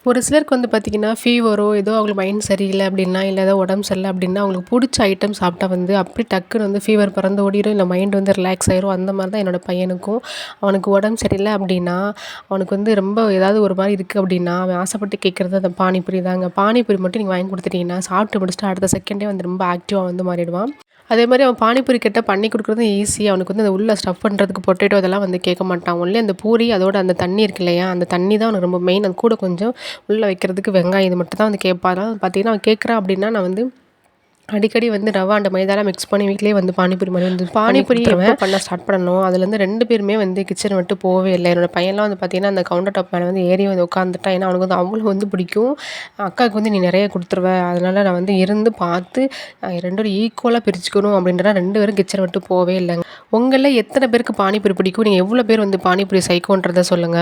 ஒரு சிலருக்கு வந்து பார்த்திங்கன்னா, ஃபீவரோ ஏதோ அவங்களுக்கு மைண்ட் சரியில்ல அப்படின்னா, இல்ல ஏதோ உடம்பு சரியில்ல அப்படின்னா, அவங்களுக்கு புடிச்ச ஐட்டம் சாப்பிட்டா வந்து அப்படியே டக்குன்னு வந்து ஃபீவர் பறந்து ஓடிரும். இல்ல மைண்ட் வந்து ரிலாக்ஸ் ஆயிரும். அந்த மாரி தான் என்னோட பையனுக்கும். அவனுக்கு உடம்பு சரியில்ல அப்படின்னா, அவனுக்கு வந்து ரொம்ப ஏதாவது ஒரு மாரி இருக்கு அப்படின்னா, அவன் ஆசைப்பட்டு கேட்கறது அந்த பானிபூரி தாங்க. பானிபூரி மட்டும் நீங்க வாங்கி குடுத்துட்டீங்கன்னா, சாப்பிட்டு முடிச்சுட்டு அடுத்த செகண்டே வந்து ரொம்ப ஆக்டிவா வந்து மாறிடுவான். அதேமாரி அவன் பானிபூரி கேட்டா பண்ணி குடுக்குறதும் ஈஸி. அவனுக்கு வந்து அந்த உள்ள ஸ்டஃப் பண்ணுறதுக்கு பொட்டேட்டோ அதெல்லாம் வந்து கேட்க மாட்டான். ஒன்லி அந்த பூரி அதோட அந்த தண்ணி இருக்கு இல்லையா? அந்த தண்ணி தான் அவனுக்கு ரொம்ப மெயின். அது கூட கொஞ்சம் உள்ள வைக்கிறதுக்கு வெங்காயம் இது மட்டும் தான் வந்து கேட்பான். அதனால பார்த்தீங்கன்னா, அவன் கேட்குறான் அப்படின்னா, நான் வந்து அடிக்கடி வந்து ரவா அந்த மைதாலாம் மிக்ஸ் பண்ணி வீட்லயே வந்து பானிபூரி மாரி வந்து பண்ணி பானிபூரி எப்போ குடுத்துருவேன். பண்ண ஸ்டார்ட் பண்ணணும். அதுலேருந்து 2 பேருமே வந்து கிச்சன விட்டு போவே இல்ல. என்னோட பையன்லாம் வந்து பார்த்தீங்கன்னா, அந்த கவுண்டர் டாப் மேல வந்து ஏறி வந்து உட்காந்துட்டான். ஏன்னா, அவனுக்கு வந்து அவ்வளோ வந்து பிடிக்கும். அக்காவுக்கு வந்து நீ நெறைய குடுத்துருவ. அதனால நான் வந்து இருந்து பார்த்து 2 பேரும் ஈக்குவலா பிரிச்சுக்கணும் அப்படின்றனால 2 பேரும் கிச்சன விட்டு போவே இல்லங்க. உங்கள்ல எத்தன பேருக்கு பானிபூரி பிடிக்கும்? நீங்க எவ்வளோ பேர் வந்து பானிபூரி சைக்கோன்றத சொல்லுங்க.